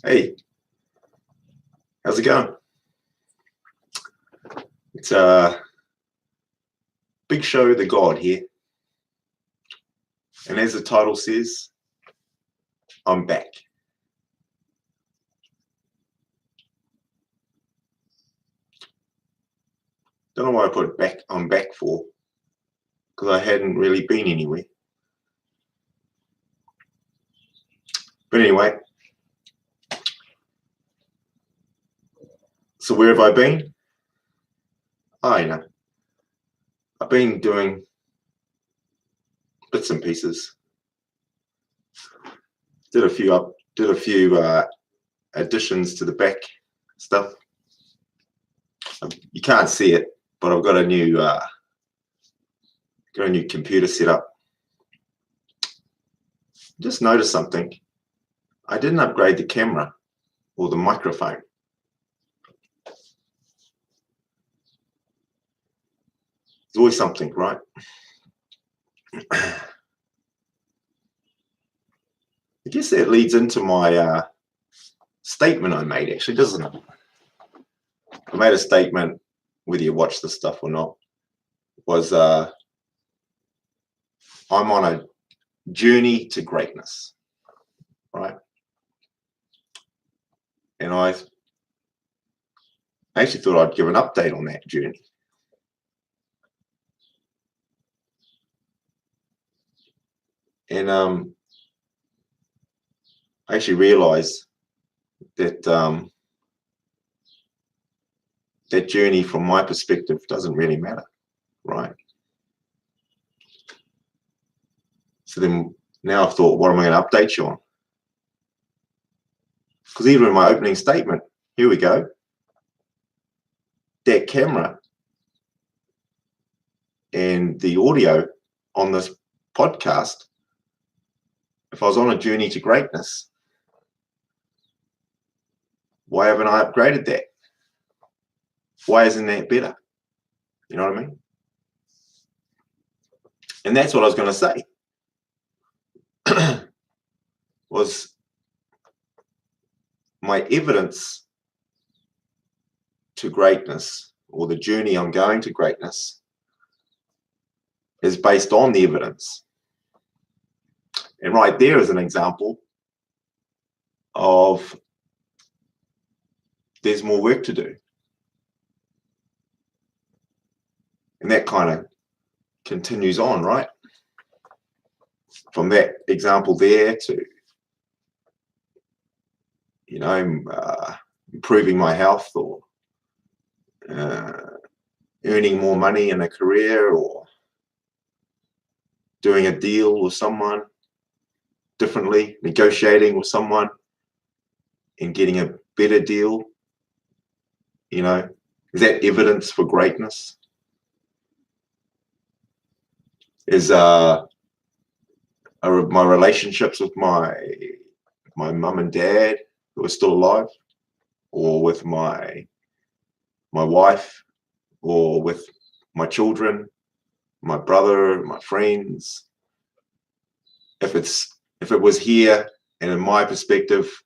Hey, how's it going? It's Big Show the God here. And as the title says, I'm back. Don't know why I put back I'm back for, because I hadn't really been anywhere. But anyway, so where have I been? I know. I've been doing bits and pieces. Did a few additions to the back stuff. You can't see it, but I've got a new computer set up. Just noticed something. I didn't upgrade the camera or the microphone. There's always something, right? I guess that leads into my statement I made, actually, doesn't it? I made a statement, whether you watch this stuff or not, was I'm on a journey to greatness, right? And I actually thought I'd give an update on that journey. And I actually realized that that journey, from my perspective, doesn't really matter, right? So then now I've thought, what am I going to update you on? Because even in my opening statement, here we go, that camera and the audio on this podcast, if I was on a journey to greatness, why haven't I upgraded that? Why isn't that better? You know what I mean? And that's what I was going to say. Was my evidence to greatness, or the journey I'm going to greatness, is based on the evidence. And right there is an example of there's more work to do. And that kind of continues on, right? From that example there to, you know, improving my health, or earning more money in a career, or doing a deal with someone differently, negotiating with someone and getting a better deal. You know, is that evidence for greatness? Is my relationships with my mum and dad, who are still alive, or with my wife, or with my children, my brother, my friends, if it was here and in my perspective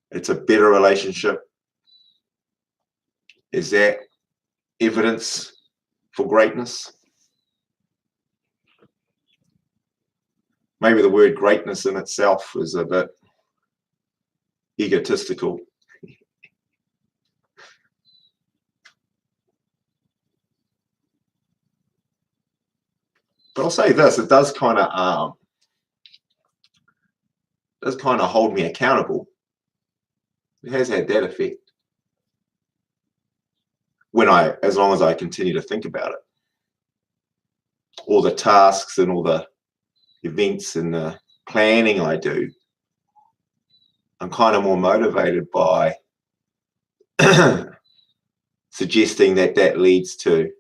it's a better relationship, is that evidence for greatness? Maybe the word greatness in itself is a bit egotistical. But I'll say this, it does kind of hold me accountable. It has had that effect. As long as I continue to think about it. All the tasks and all the events and the planning I do, I'm kind of more motivated by suggesting that leads to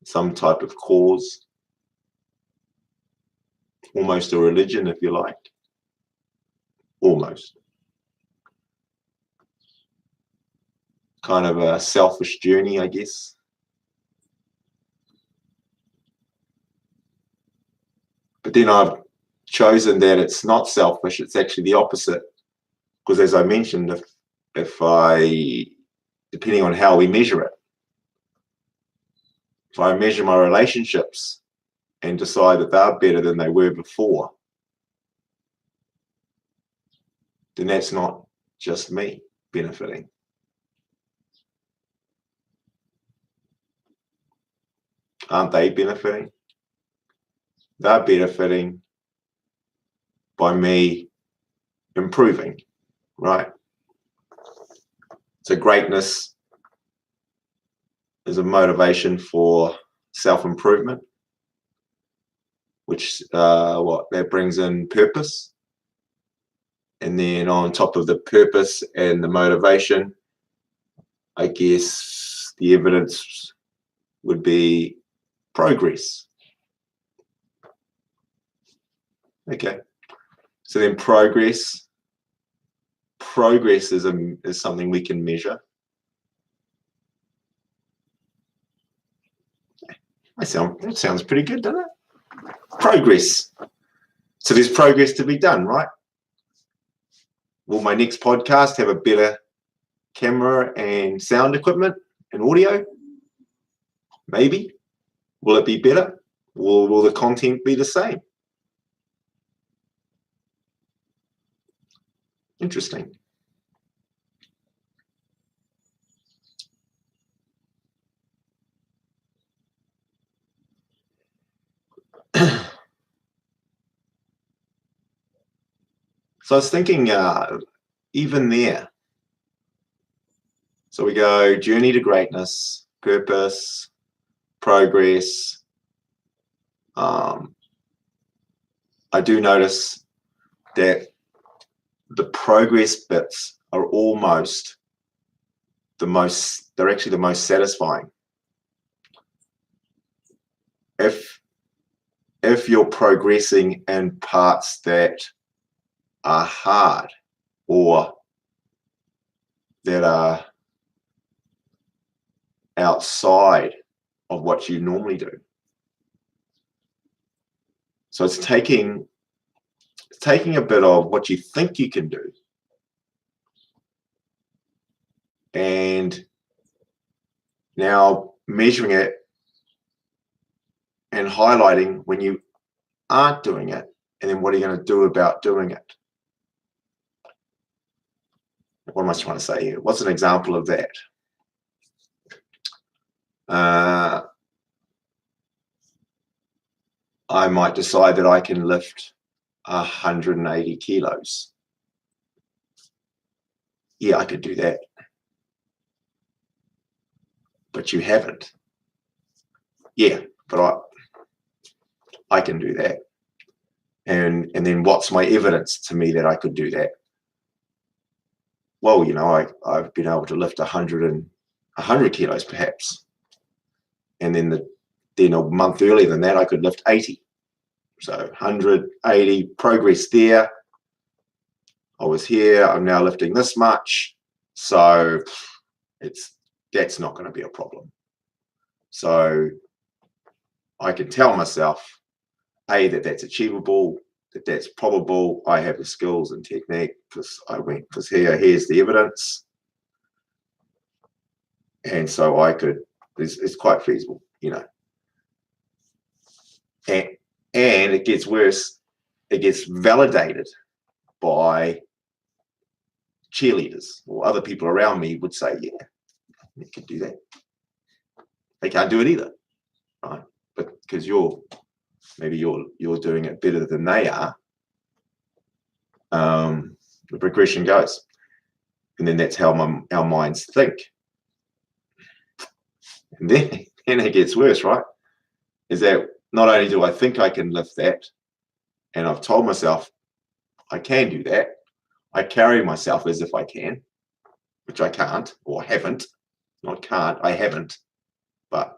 some type of cause, almost a religion, if you like. Almost. Kind of a selfish journey, I guess. But then I've chosen that it's not selfish, it's actually the opposite. Because as I mentioned, if I, depending on how we measure it, if I measure my relationships and decide that they're better than they were before, then that's not just me benefiting. Aren't they benefiting? They're benefiting by me improving, right? So greatness is a motivation for self-improvement, which that brings in purpose. And then on top of the purpose and the motivation, I guess the evidence would be progress. Okay. So then progress is something we can measure. That sounds pretty good, doesn't it? Progress. So there's progress to be done, right? Will my next podcast have a better camera and sound equipment and audio? Maybe. Will it be better? Will the content be the same? Interesting. So I was thinking, even there. So we go journey to greatness, purpose, progress. I do notice that the progress bits are almost they're actually the most satisfying. If you're progressing in parts that are hard or that are outside of what you normally do. So it's taking a bit of what you think you can do and now measuring it and highlighting when you aren't doing it, and then what are you going to do about doing it? What am I trying to say here? What's an example of that? I might decide that I can lift 180 kilos. Yeah, I could do that. But you haven't. Yeah, but I can do that. And then what's my evidence to me that I could do that? Well, I've been able to lift 100 kilos perhaps. And then a month earlier than that, I could lift 80. So 180, progress there. I was here, I'm now lifting this much. So that's not going to be a problem. So I can tell myself, A, that's achievable, that's probable, I have the skills and technique because here's the evidence. And so it's quite feasible, And it gets worse, it gets validated by cheerleaders or other people around me would say, yeah, you can do that. They can't do it either, right? But because you're doing it better than they are, the progression goes. And then that's how our minds think. And then it gets worse, right? Is that not only do I think I can lift that, and I've told myself I can do that, I carry myself as if I can, which I can't or haven't. Not can't, I haven't. But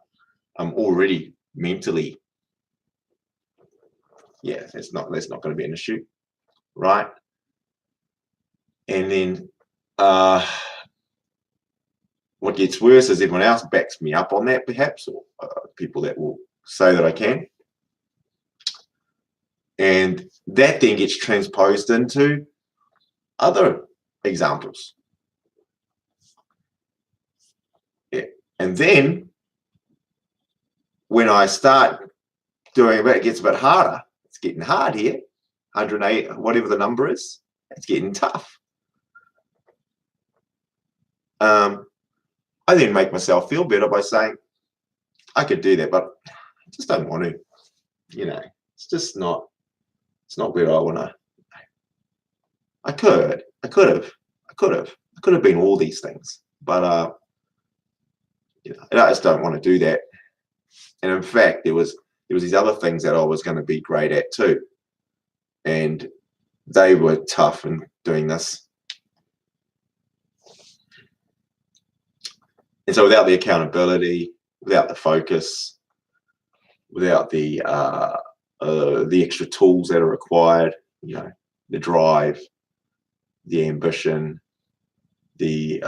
I'm already mentally, yeah, that's not going to be an issue, right? And then what gets worse is everyone else backs me up on that, perhaps, or people that will say that I can. And that then gets transposed into other examples. Yeah. And then when I start doing it gets a bit harder. It's getting hard here. 108, whatever the number is, it's getting tough. I then make myself feel better by saying, I could do that, but I just don't want to. It's just not, it's not where I want to. I could have been all these things, but I just don't want to do that. And in fact, there was these other things that I was going to be great at too, and they were tough in doing this. And so without the accountability, without the focus, without the extra tools that are required, the drive, the ambition, the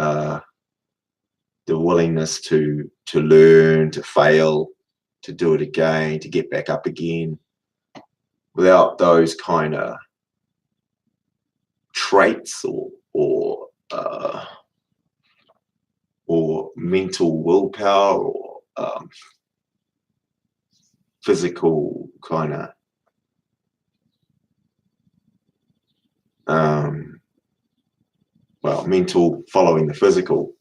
willingness to learn, to fail, to do it again, to get back up again. Without those kind of traits or mental willpower or physical kind of mental following the physical,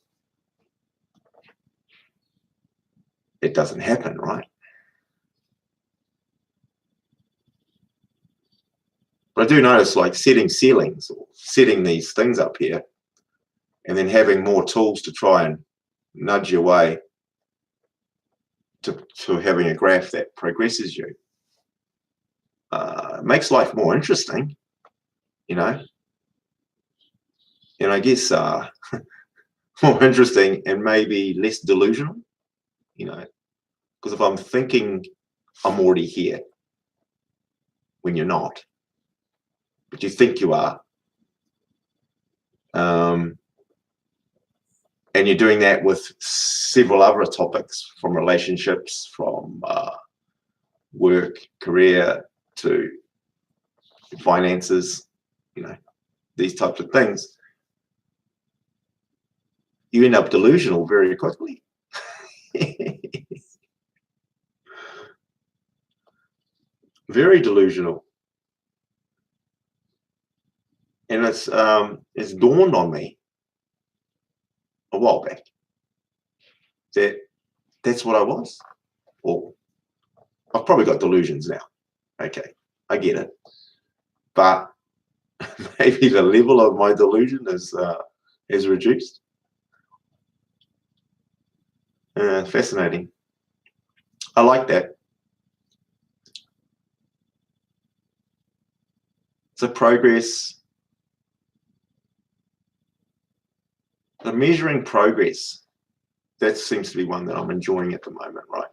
it doesn't happen, right? But I do notice, like, setting ceilings or setting these things up here and then having more tools to try and nudge your way to having a graph that progresses you makes life more interesting, and I guess more interesting and maybe less delusional, because if I'm thinking I'm already here when you're not, but you think you are, and you're doing that with several other topics, from relationships, from work, career, to finances, these types of things, you end up delusional very quickly. Very delusional. And it's dawned on me a while back that that's what I was. Well, I've probably got delusions now. Okay, I get it. But maybe the level of my delusion is reduced. Fascinating. I like that. So progress, the measuring progress, that seems to be one that I'm enjoying at the moment, right?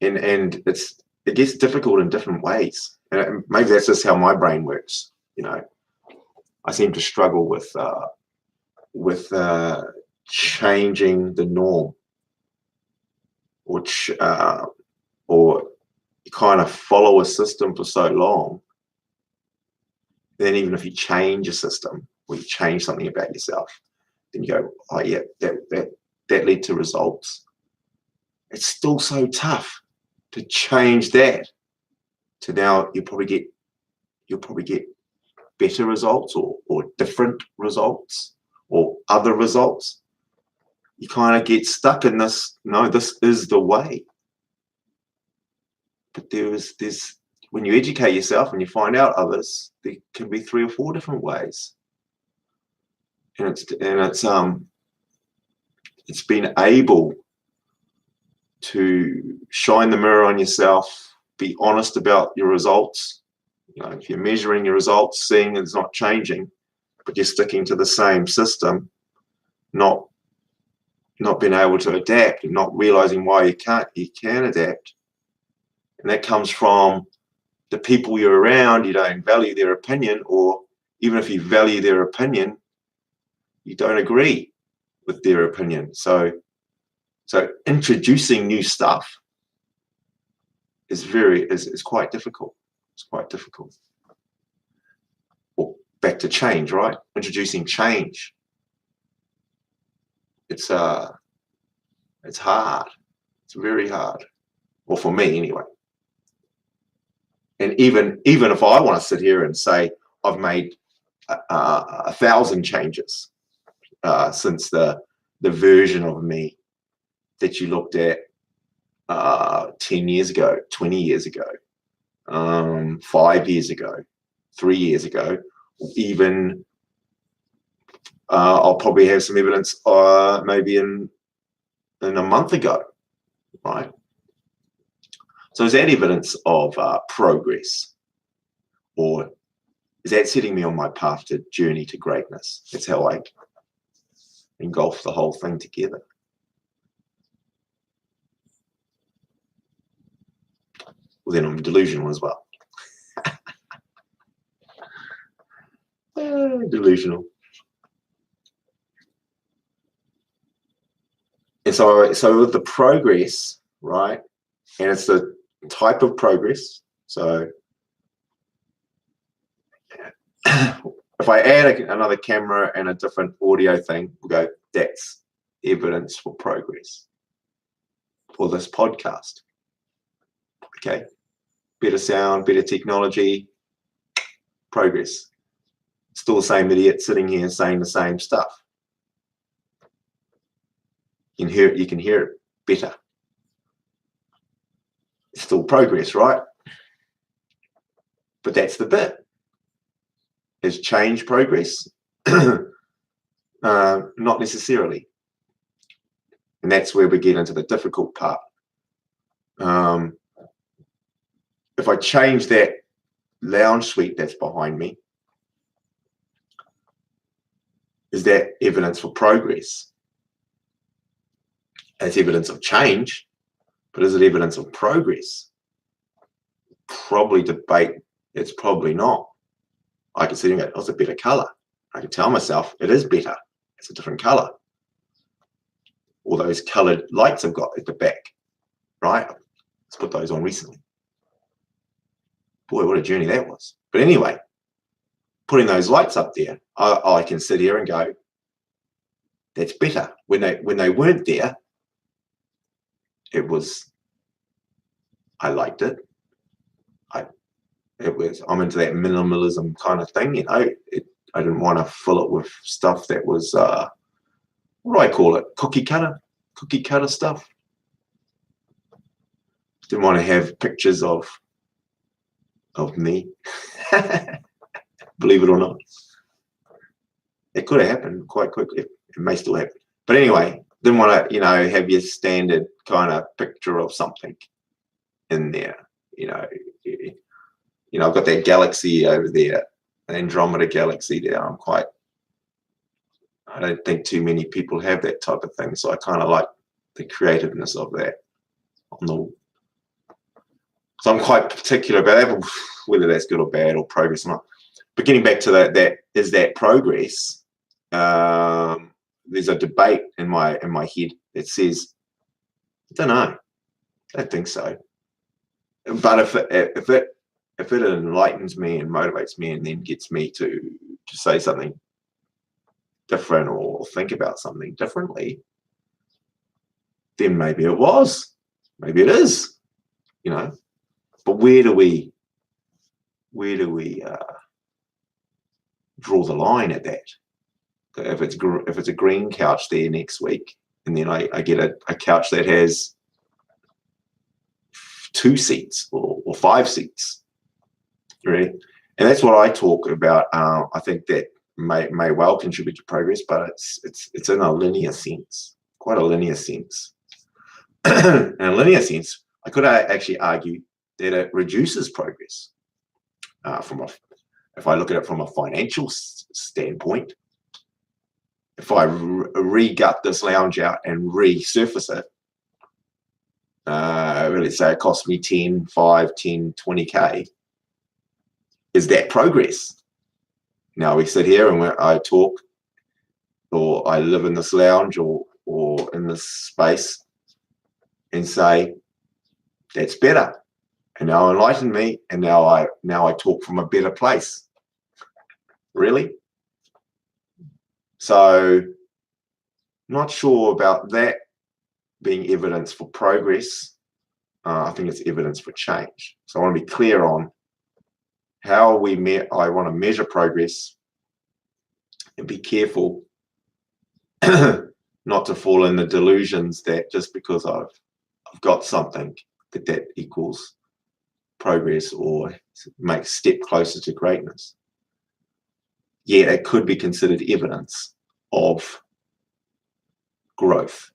And it gets difficult in different ways. And maybe that's just how my brain works. I seem to struggle with changing the norm, or kind of follow a system for so long. Then even if you change a system or you change something about yourself, then you go, oh yeah, that led to results. It's still so tough to change that to now you'll probably get better results or different results or other results. You kind of get stuck in this, no, this is the way. But there's when you educate yourself and you find out others, there can be 3 or 4 different ways. And it's been able to shine the mirror on yourself, be honest about your results. If you're measuring your results, seeing it's not changing, but you're sticking to the same system, not being able to adapt and not realizing why you can adapt. And that comes from the people you're around. You don't value their opinion, or even if you value their opinion, you don't agree with their opinion. So introducing new stuff is quite difficult. It's quite difficult. Well, back to change, right? Introducing change. It's hard. It's very hard. Well, for me anyway. And even if I want to sit here and say I've made 1,000 changes since the version of me that you looked at 10 years ago, 20 years ago, 5 years ago, 3 years ago, even I'll probably have some evidence maybe in a month ago, right? So is that evidence of progress, or is that setting me on my path to journey to greatness? That's how I engulf the whole thing together. Well, then I'm delusional as well. Delusional. And so with the progress, right, and it's the type of progress. So if I add another camera and a different audio thing, we'll go, that's evidence for progress for this podcast. Okay, better sound, better technology, progress. Still the same idiot sitting here saying the same stuff. You can hear it better. It's still progress, right? But that's the bit. Is change progress? Not necessarily. And that's where we get into the difficult part. If I change that lounge suite that's behind me, is that evidence for progress? It's evidence of change, but is it evidence of progress? Probably debate. It's probably not. I can sit and go, oh, it's a better color. I can tell myself it is better. It's a different color. All those colored lights I've got at the back, right? Let's put those on recently. Boy, what a journey that was. But anyway, putting those lights up there, I can sit here and go, that's better. When they weren't there, I liked it. I'm into that minimalism kind of thing, you know. I didn't want to fill it with stuff that was what do I call it? Cookie cutter stuff. Didn't want to have pictures of me. Believe it or not. It could have happened quite quickly. It may still happen. But anyway, didn't want to, have your standard kind of picture of something in there. I've got that galaxy over there, an Andromeda galaxy there. I don't think too many people have that type of thing. So I kind of like the creativeness of that on the. So I'm quite particular about that, whether that's good or bad or progress or not. But getting back to that is that progress. There's a debate in my head that says, I don't know, I don't think so. But if it enlightens me and motivates me and then gets me to say something different or think about something differently, then maybe it was, maybe it is, But where do we draw the line at that? If it's a green couch there next week, and then I get a couch that has 2 seats or 5 seats, right? And that's what I talk about. I think that may well contribute to progress, but it's in a linear sense, quite a linear sense. In a linear sense, I could actually argue that it reduces progress. If I look at it from a financial standpoint, if I re-gut this lounge out and resurface it, really say it cost me 10, 5, 10, 20K, is that progress? Now we sit here and I talk, or I live in this lounge or in this space and say, that's better. And now enlighten me, and now I talk from a better place. Really? So not sure about that being evidence for progress. I think it's evidence for change. So I want to be clear on how I want to measure progress, and be careful not to fall in the delusions that just because I've got something that equals progress or makes step closer to greatness. Yeah, it could be considered evidence of growth,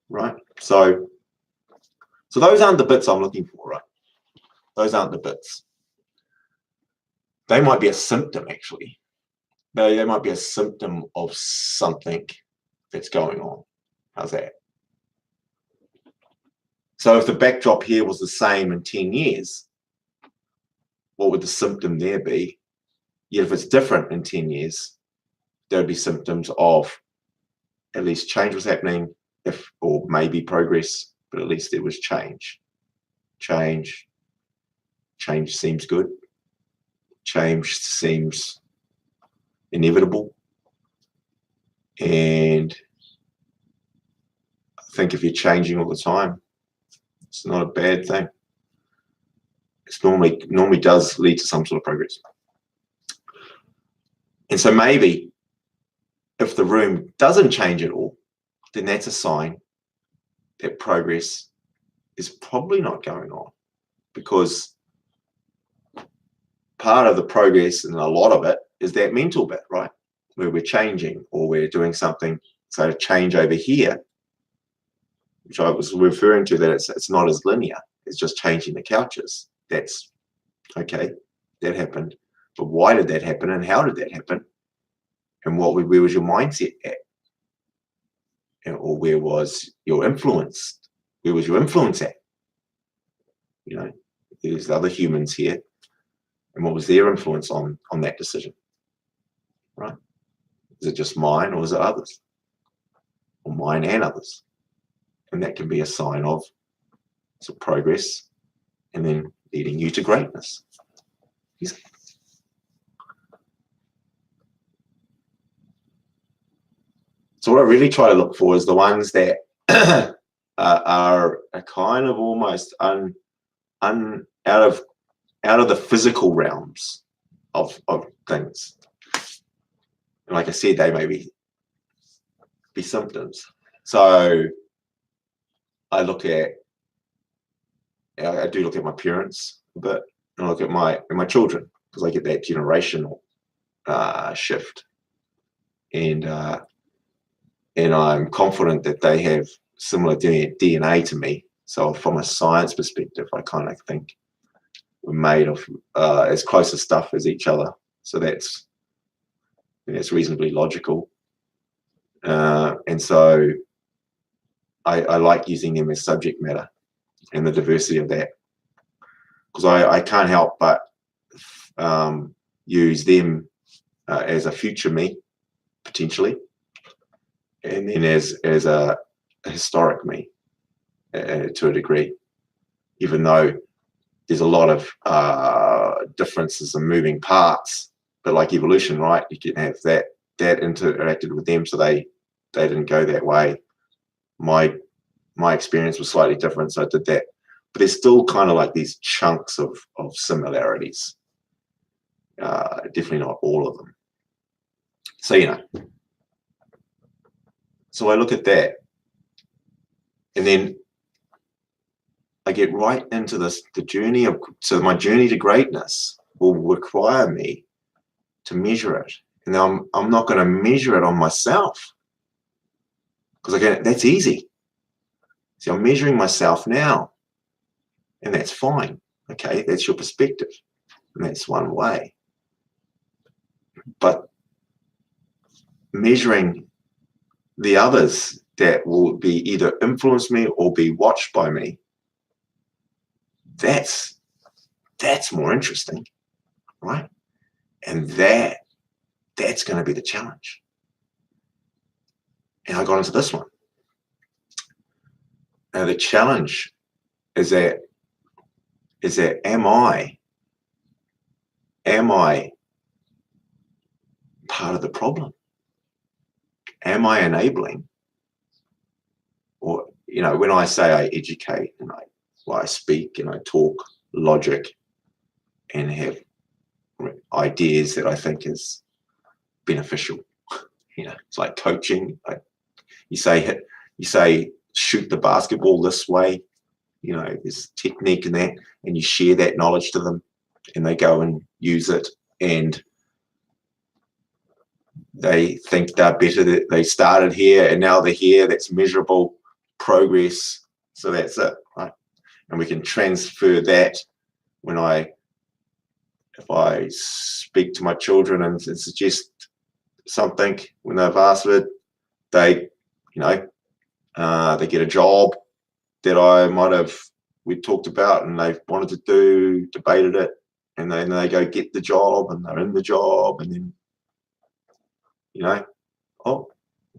right? So those aren't the bits I'm looking for, right? Those aren't the bits. They might be a symptom, actually. They might be a symptom of something that's going on. How's that? So if the backdrop here was the same in 10 years, what would the symptom there be? Yet if it's different in 10 years, there would be symptoms of at least change was happening, or maybe progress, but at least there was change. Change seems good. Change seems inevitable. And I think if you're changing all the time, it's not a bad thing. It's normally does lead to some sort of progress. And so maybe if the room doesn't change at all, then that's a sign that progress is probably not going on, because part of the progress, and a lot of it, is that mental bit, right? Where we're changing or we're doing something. So change over here, which I was referring to, that it's not as linear. It's just changing the couches. That's okay. That happened. But why did that happen, and how did that happen? And where was your mindset at? Or where was your influence? Where was your influence at? You know, there's other humans here. And what was their influence on that decision? Right? Is it just mine, or is it others? Or mine and others? And that can be a sign of some progress, and then leading you to greatness. So what I really try to look for is the ones that are kind of almost out of the physical realms of things. And like I said, they may be symptoms. So I do look at my parents a bit, and I look at my children, because I get that generational shift, and I'm confident that they have similar DNA to me. So from a science perspective, I kind of think we're made of as close as stuff as each other. So that's reasonably logical. And so I like using them as subject matter, and the diversity of that, because I can't help but use them as a future me, potentially, and then as a historic me to a degree, even though there's a lot of differences and moving parts. But like evolution, right? You can have that interacted with them, so they didn't go that way. My experience was slightly different, so I did that. But there's still kind of like these chunks of similarities. Definitely not all of them. So so I look at that, and then I get right into the journey so my journey to greatness will require me to measure it. And I'm not going to measure it on myself, because that's easy. See, I'm measuring myself now, and that's fine. Okay, that's your perspective, and that's one way. But measuring the others that will be either influence me or be watched by me, that's more interesting, right? And that's going to be the challenge. And I got into this one. Now the challenge is that am I part of the problem? Am I enabling? Or, when I say I educate and I speak and I talk logic and have ideas that I think is beneficial, it's like coaching. You say shoot the basketball this way, there's technique in that, and you share that knowledge to them and they go and use it, and they think they're better, that they started here and now they're here. That's measurable progress. So that's it, right? And we can transfer that if I speak to my children and suggest something when they've asked it, they get a job that we talked about and they've wanted to do, debated it, and then they go get the job and they're in the job, and then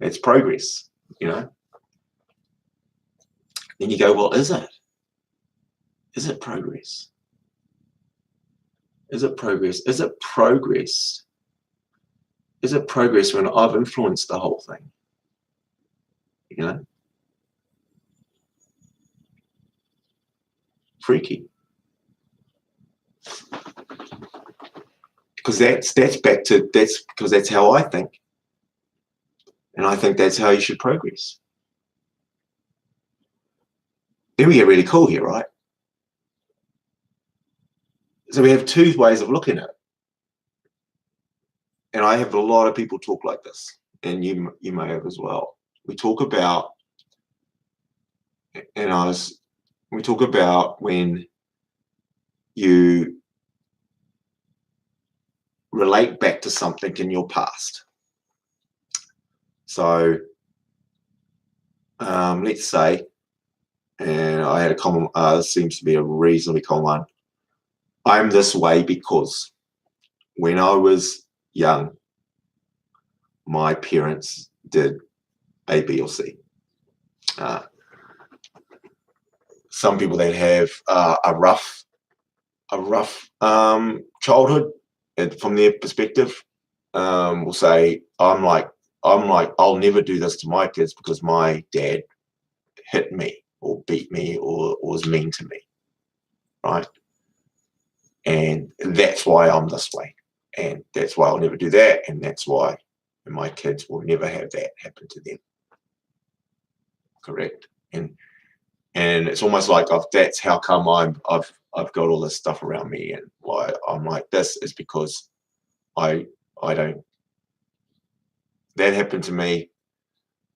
it's progress. Then you go, well, is it progress? Is it progress? Is it progress? Is it progress when I've influenced the whole thing? Freaky. Because that's because that's how I think. And I think that's how you should progress. Then we get really cool here, right? So we have two ways of looking at it. And I have a lot of people talk like this, and you may have as well. We talk about, when you relate back to something in your past. So let's say, and I had a common, this seems to be a reasonably common one. I'm this way because when I was young, my parents did A, B, or C. Some people that have a rough childhood, from their perspective, will say, I'm like, I'll never do this to my kids because my dad hit me or beat me or was mean to me, right? And that's why I'm this way, and that's why I'll never do that, and that's why my kids will never have that happen to them. Correct? And it's almost like that's how come I've got all this stuff around me, and why I'm like this is because I don't. That happened to me,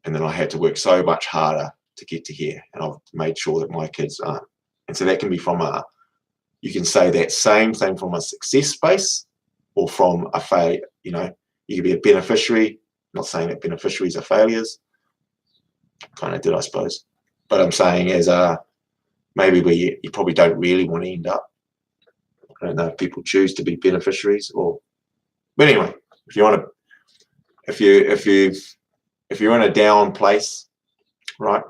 and then I had to work so much harder to get to here, and I've made sure that my kids aren't. And so that can be you can say that same thing from a success space or from a failure. You can be a beneficiary. I'm not saying that beneficiaries are failures. Kind of did, I suppose. But I'm saying as maybe where you probably don't really want to end up. I don't know if people choose to be beneficiaries but anyway, if you want to, if you're in a down place, right?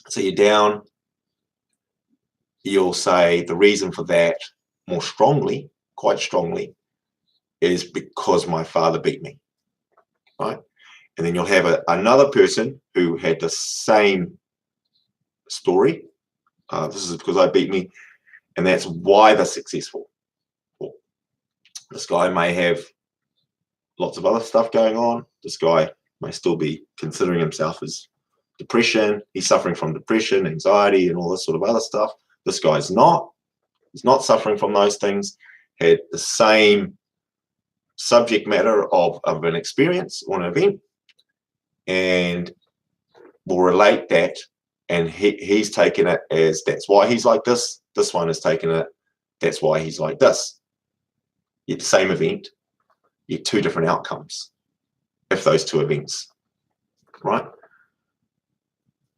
So you're down, you'll say the reason for that more strongly, quite strongly, is because my father beat me, right? And then you'll have another person who had the same story. This is because I beat me, and that's why they're successful. This guy may have lots of other stuff going on. This guy may still be considering himself as depression. He's suffering from depression, anxiety, and all this sort of other stuff. This guy's not. He's not suffering from those things. Had the same subject matter of an experience or an event, and will relate that, and he's taken it as that's why he's like this. This one has taken it, that's why he's like this. Yet the same event, yet two different outcomes if those two events, right?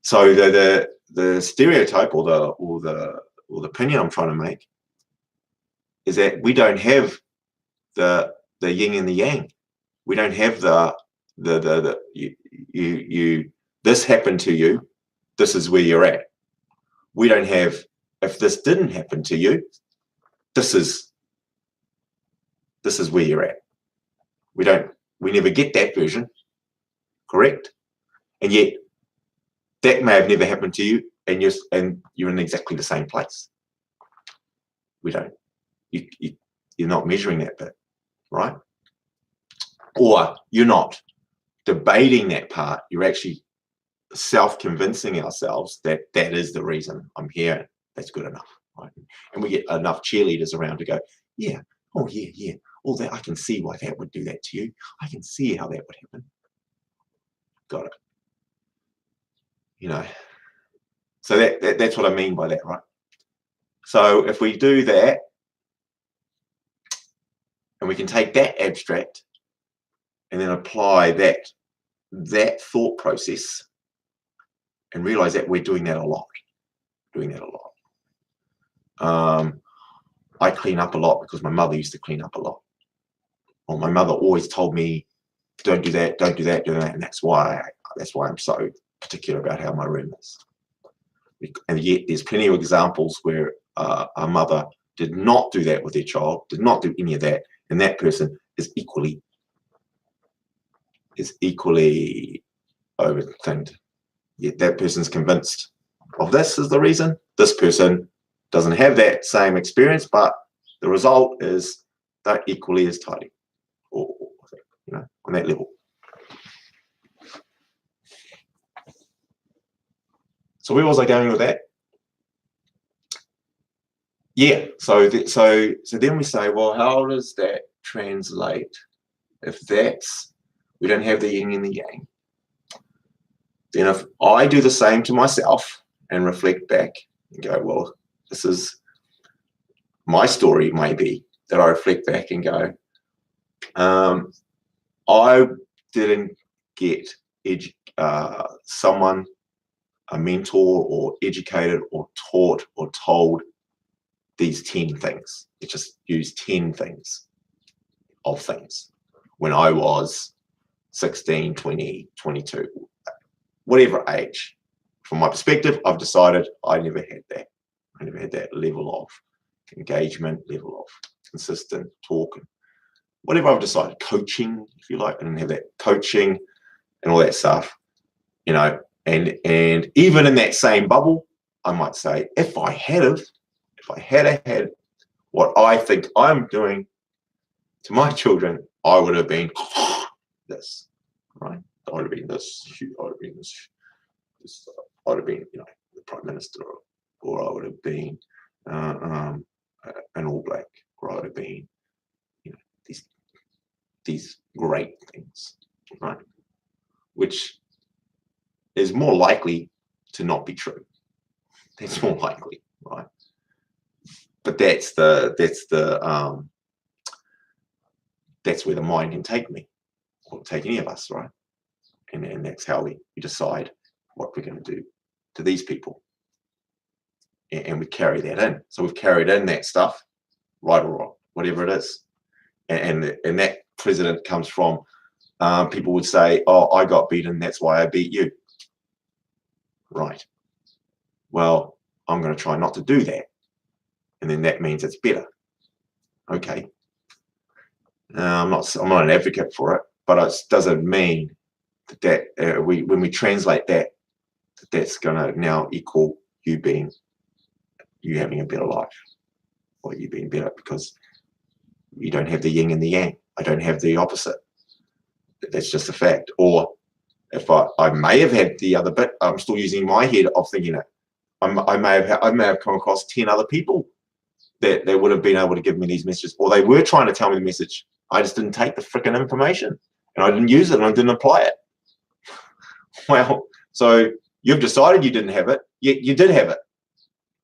So the stereotype or the opinion I'm trying to make is that we don't have the yin and the yang. We don't have this happened to you, this is where you're at. We don't have, if this didn't happen to you, this is where you're at. We never get that version, correct? And yet that may have never happened to you, and you're in exactly the same place. We don't. You're not measuring that bit, right? Or you're not debating that part. You're actually self-convincing ourselves that that is the reason I'm here. That's good enough, right? And we get enough cheerleaders around to go, yeah, oh yeah, yeah. All that, I can see why that would do that to you. I can see how that would happen. Got it. You know. So that's what I mean by that, right? So if we do that, and we can take that abstract and then apply that thought process and realize that we're doing that a lot. I clean up a lot because my mother used to clean up a lot. Well, my mother always told me, don't do that, don't do that, do that, and that's why I'm so particular about how my room is. And yet there's plenty of examples where a mother did not do that with their child, did not do any of that, and that person is equally overthinked. Yet that person's convinced of this is the reason. This person doesn't have that same experience, but the result is they're equally as tidy, or on that level. So where was I going with that? Yeah. So then we say, well, how does that translate? If we don't have the yin and the yang, then if I do the same to myself and reflect back and go, well, this is my story, maybe, that I reflect back and go, I didn't get someone, a mentor or educated or taught or told these 10 things. It just used 10 things of things when I was 16, 20, 22, whatever age. From my perspective, I've decided I never had that. I never had that level of engagement, level of consistent talk, and whatever I've decided, coaching, if you like. I didn't have that coaching and all that stuff, and even in that same bubble, I might say, if I had had what I think I'm doing to my children, I would have been this, right? I would have been this. I would have been this. I would have been, the prime minister, or I would have been an All Black, or I would have been, these great things, right? Which is more likely to not be true. That's more likely, right? But that's where the mind can take me, or take any of us, right? And that's how we decide what we're going to do to these people, and we carry that in. So we've carried in that stuff, right or wrong, whatever it is, and that precedent comes from people would say, "Oh, I got beaten, that's why I beat you." Right. Well, I'm going to try not to do that, and then that means it's better. Okay. I'm not an advocate for it, but it doesn't mean that when we translate that's going to now equal you having a better life, or you being better because you don't have the yin and the yang. I don't have the opposite. That's just a fact. Or if I may have had the other bit, I'm still using my head of thinking it. I may have come across 10 other people that would have been able to give me these messages, or they were trying to tell me the message. I just didn't take the freaking information, and I didn't use it, and I didn't apply it. Well, so you've decided you didn't have it, yet you did have it.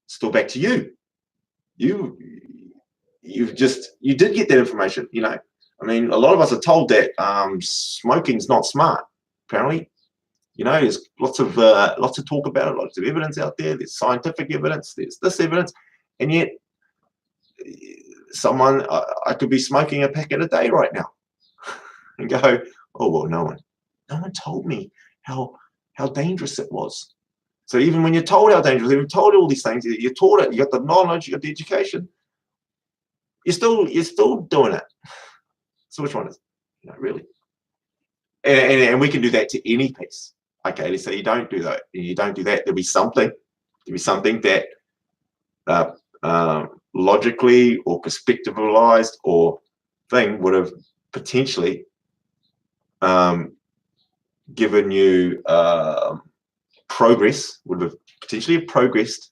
Still back to you. You did get that information. I mean, a lot of us are told that smoking's not smart. Apparently, there's lots of talk about it, lots of evidence out there. There's scientific evidence. There's this evidence, and yet I could be smoking a packet a day right now, and go, oh well, no one told me how dangerous it was. So even when you're told how dangerous, you're told all these things, you're taught it, you got the knowledge, you got the education, you're still doing it. So which one is it? Really. And we can do that to any piece. Okay, let's say you don't do that. You don't do that. There'll be something that logically or perspectivalized or thing would have potentially given you progress, would have potentially progressed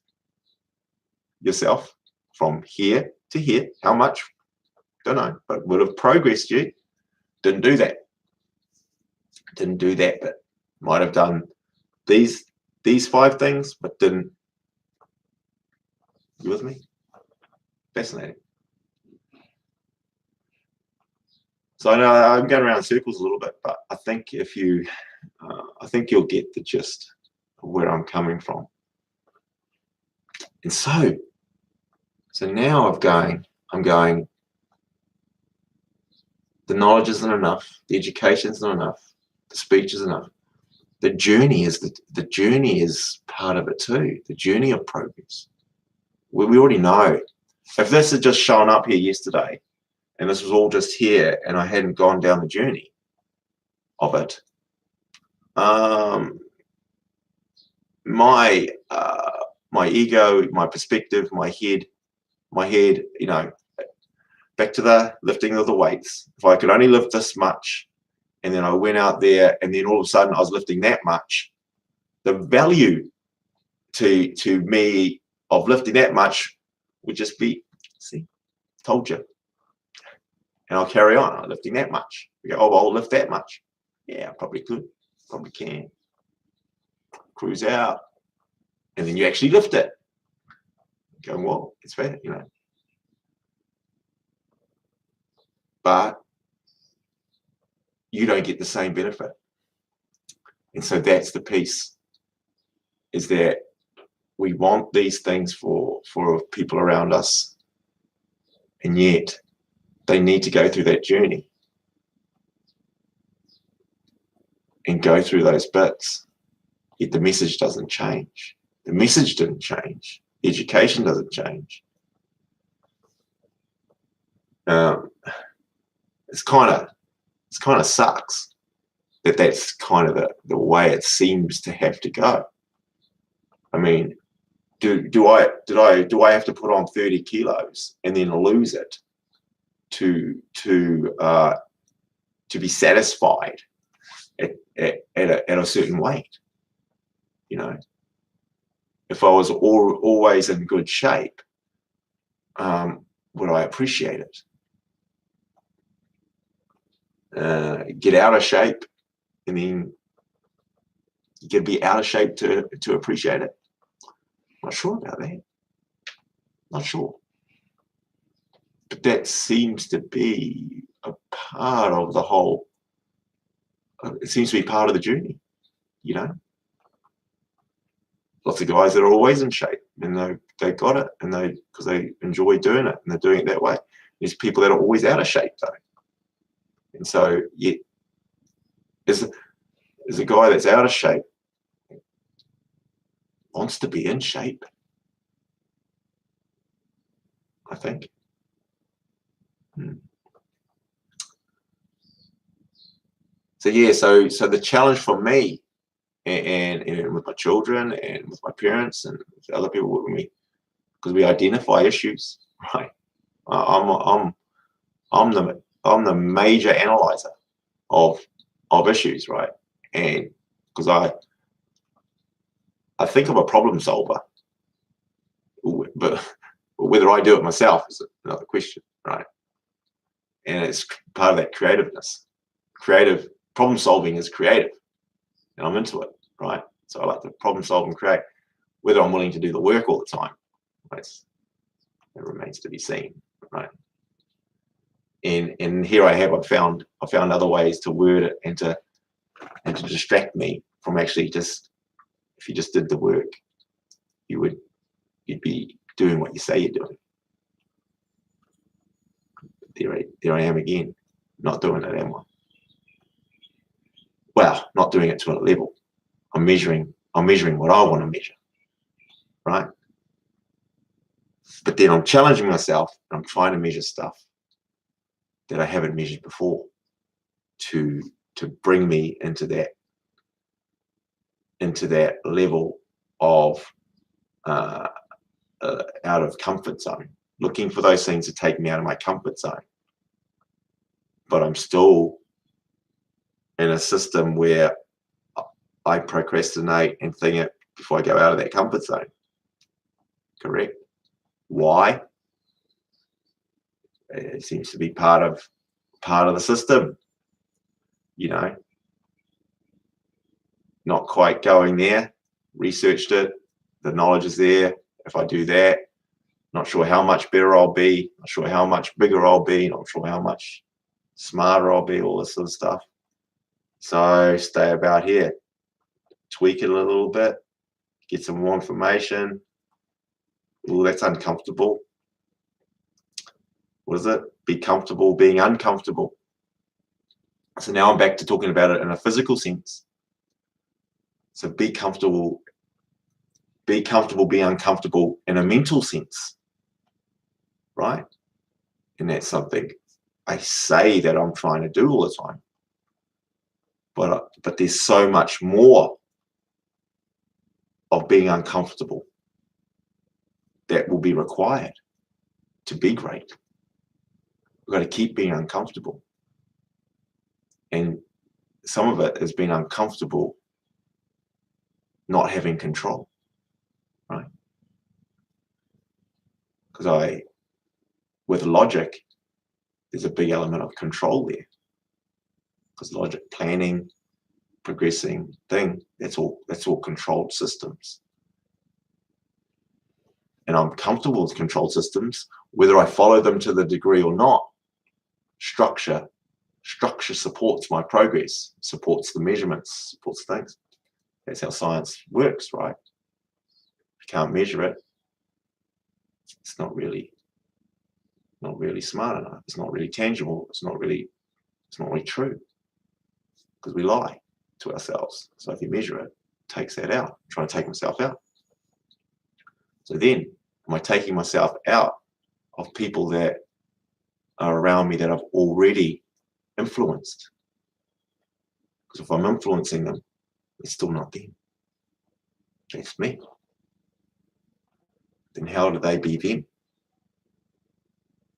yourself from here to here. How much? Don't know, but would have progressed you. Didn't do that. But might have done these 5 things, but didn't. You with me? Fascinating. So I know I'm going around in circles a little bit, but I think if you, I think you'll get the gist of where I'm coming from. And so now I'm going, the knowledge isn't enough, the education's not enough, the speech is enough. The journey is part of it too. The journey of progress. We already know. If this had just shown up here yesterday, and this was all just here, and I hadn't gone down the journey of it, my ego, my perspective, my head, back to the lifting of the weights. If I could only lift this much, and then I went out there, and then all of a sudden I was lifting that much, the value to me of lifting that much would just be, see, told you. And I'll carry on. I'm lifting that much. You go, oh, well, I'll lift that much. Yeah, I probably could. Probably can. Cruise out. And then you actually lift it. Going, well, it's fair, But you don't get the same benefit. And so that's the piece, is that we want these things for people around us, and yet they need to go through that journey and go through those bits. Yet the message doesn't change. The message didn't change. The education doesn't change. It's kind of sucks that that's kind of the way it seems to have to go. I mean, do I have to put on 30 kilos and then lose it to be satisfied at a certain weight? If I was always in good shape, would I appreciate it? Get out of shape, and then you got to be out of shape to appreciate it. Not sure about that. Not sure. But that seems to be a part of the whole. It seems to be part of the journey, Lots of guys that are always in shape, and they got it, and because they enjoy doing it, and they're doing it that way. There's people that are always out of shape though, and so yeah, there's a guy that's out of shape wants to be in shape, I think. So yeah, so the challenge for me, and with my children, and with my parents, and with other people with me, because we identify issues, right? I'm the major analyzer of issues, right? And because I think I'm a problem solver, but whether I do it myself is another question, right? And it's part of that creativeness. Creative problem solving is creative, and I'm into it, right? So I like to problem solve and create. Whether I'm willing to do the work all the time, right, it remains to be seen, right? And here I found other ways to word it and to distract me from actually just, if you just did the work, you'd be doing what you say you're doing. There I am again, not doing it, am I? Well, not doing it to a level. I'm measuring what I want to measure, right? But then I'm challenging myself, and I'm trying to measure stuff that I haven't measured before. to bring me into that level of out of comfort zone, looking for those things to take me out of my comfort zone. But I'm still in a system where I procrastinate and think it before I go out of that comfort zone. Correct? Why? It seems to be part of the system, not quite going there. Researched it, the knowledge is there. If I do that, not sure how much better I'll be, not sure how much bigger I'll be, not sure how much smarter I'll be, all this sort of stuff. So stay about here, tweak it a little bit, get some more information. Ooh, that's uncomfortable. What is it? Be comfortable being uncomfortable. So now I'm back to talking about it in a physical sense. So be comfortable being uncomfortable in a mental sense, right? And that's something I say that I'm trying to do all the time. But there's so much more of being uncomfortable that will be required to be great. We've got to keep being uncomfortable. And some of it has been uncomfortable not having control, right? Because with logic, there's a big element of control there. Because logic, planning, progressing thing, that's all controlled systems. And I'm comfortable with controlled systems, whether I follow them to the degree or not. Structure supports my progress, supports the measurements, supports things. That's how science works, right? If you can't measure it, it's not really smart enough. It's not really tangible. It's not really true, because we lie to ourselves. So if you measure it, it takes that out. I'm trying to take myself out. So then, am I taking myself out of people that are around me that I've already influenced? Because if I'm influencing them, it's still not them. It's me. Then how do they be them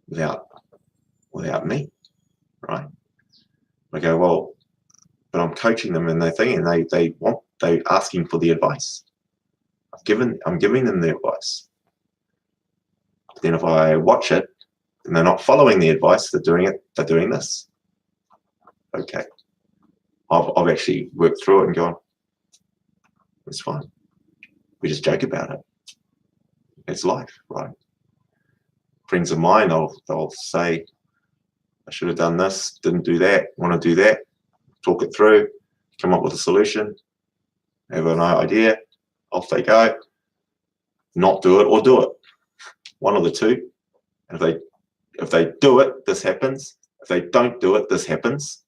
without me, right? I go, well, but I'm coaching them and they're thinking they're asking for the advice. I'm giving them the advice. But then if I watch it and they're not following the advice, they're doing this. Okay. I've actually worked through it and gone, it's fine. We just joke about it. It's life, right? Friends of mine, they'll say, I should have done this, didn't do that, want to do that, talk it through, come up with a solution, have an idea, off they go, not do it or do it. One of the two. If they do it, this happens. If they don't do it, this happens.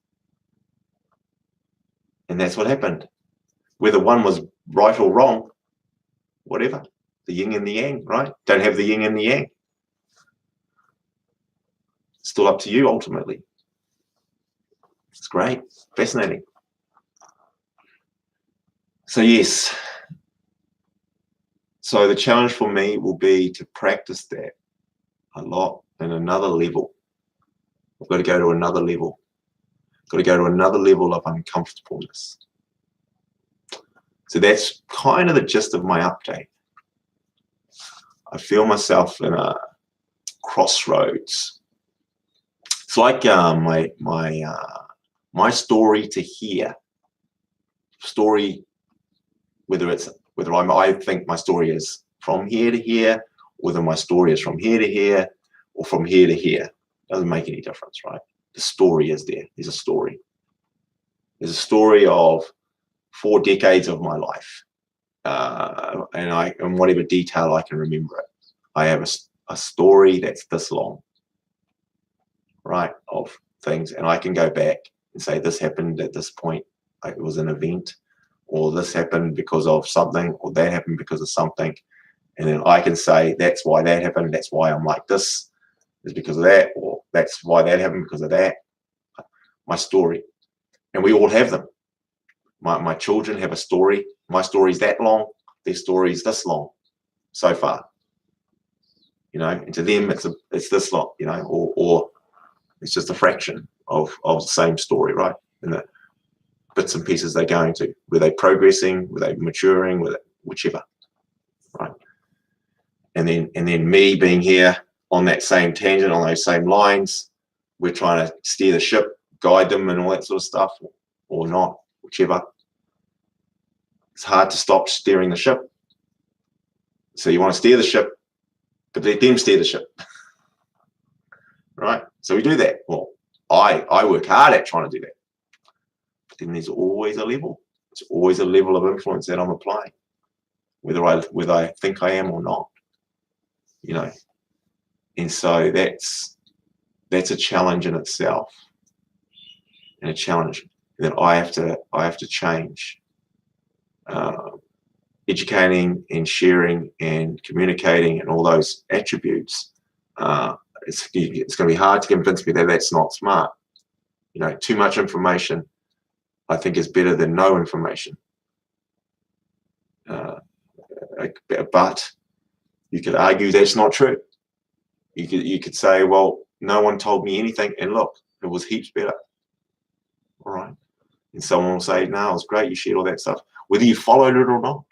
And that's what happened. Whether one was right or wrong, whatever. The yin and the yang, right? Don't have the yin and the yang. Still up to you, ultimately. It's great. Fascinating. So, yes. So the challenge for me will be to practice that a lot in another level. I've got to go to another level. I've got to go to another level of uncomfortableness. So that's kind of the gist of my update. I feel myself in a crossroads. It's like my story to hear. Story, whether I think my story is from here to here, whether my story is from here to here, or from here to here, doesn't make any difference, right? The story is there. There's a story. There's a story of 4 decades of my life, and whatever detail I can remember it. I have a story that's this long, right, of things, and I can go back and say this happened at this point. It was an event, or this happened because of something, or that happened because of something, and then I can say that's why that happened. That's why I'm like this is because of that, or that's why that happened because of that. My story. and we all have them. My children have a story. My story's that long. Their story's this long so far. And to them it's this long, or it's just a fraction of the same story, right? And the bits and pieces they're going to. Were they progressing? Were they maturing? Whichever, right? And then me being here on that same tangent, on those same lines, we're trying to steer the ship, guide them, and all that sort of stuff, or not, whichever. It's hard to stop steering the ship. So you want to steer the ship, but let them steer the ship, right? So we do that. Well, I work hard at trying to do that. But then there's always a level. There's always a level of influence that I'm applying, whether I think I am or not. And so that's a challenge in itself, and a challenge that I have to change. Educating and sharing and communicating and all those attributes, it's going to be hard to convince me that that's not smart. Too much information, I think, is better than no information. But you could argue that's not true. You could say, well, no one told me anything, and look, it was heaps better. All right. And someone will say, no, it was great, you shared all that stuff, whether you followed it or not.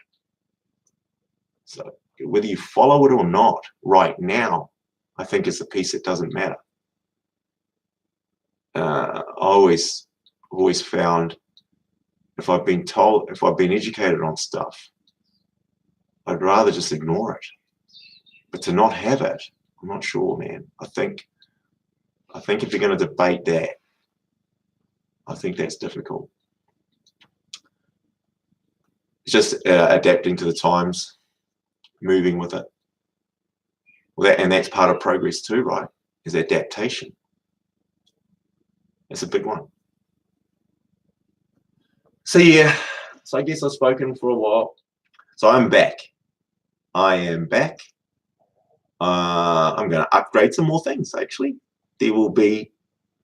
So whether you follow it or not right now, I think is the piece that doesn't matter. I always found if I've been educated on stuff, I'd rather just ignore it. But to not have it, I'm not sure, man. I think if you're going to debate that, I think that's difficult. It's just adapting to the times, moving with it. And that's part of progress too, right? Is adaptation. It's a big one. So yeah, I guess I've spoken for a while. So I'm back. I am back. I'm going to upgrade some more things, actually. There will be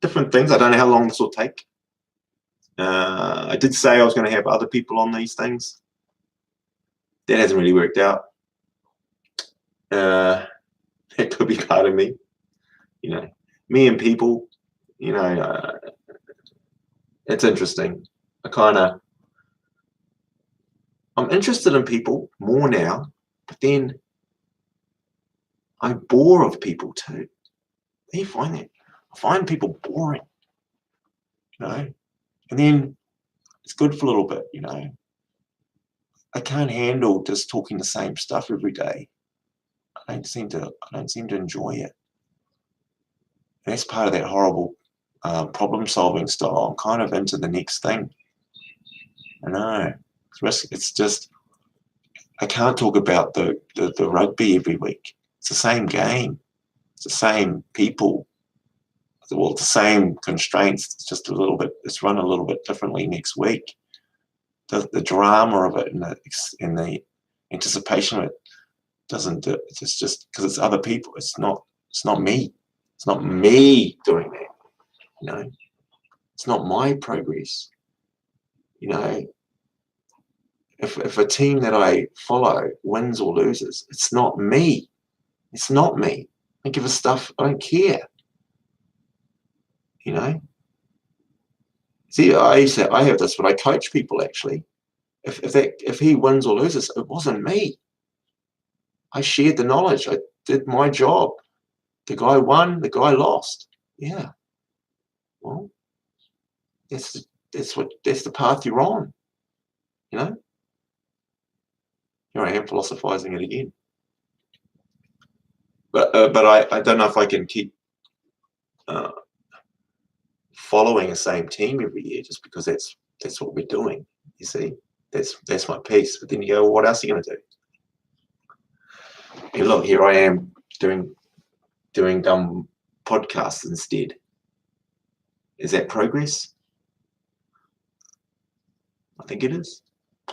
different things. I don't know how long this will take. I did say I was going to have other people on these things. That hasn't really worked out. It could be part of me. Me and people, it's interesting. I'm interested in people more now, but then I'm bored of people too. How do you find that? I find people boring, and then it's good for a little bit, I can't handle just talking the same stuff every day. I don't seem to enjoy it. That's part of that horrible problem-solving style. I'm kind of into the next thing. I know. It's just, I can't talk about the rugby every week. It's the same game. It's the same people. Well, the same constraints. It's just it's run a little bit differently next week. The drama of it and the anticipation of it doesn't do it. It's just because it's other people. It's not me. It's not me doing that. It's not my progress. If a team that I follow wins or loses, it's not me. It's not me. I don't give a stuff. I don't care. See, I have this when I coach people, actually. If he wins or loses, it wasn't me. I shared the knowledge. I did my job. The guy won, the guy lost. Yeah. Well, that's the path you're on. Here I am philosophizing it again. But I don't know if I can keep following the same team every year just because that's what we're doing. You see, that's my piece. But then you go, well, what else are you going to do? And look, here I am doing dumb podcasts instead. Is that progress? I think it is.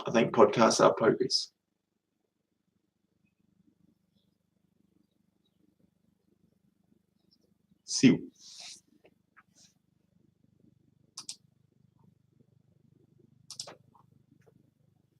I think podcasts are progress. See you.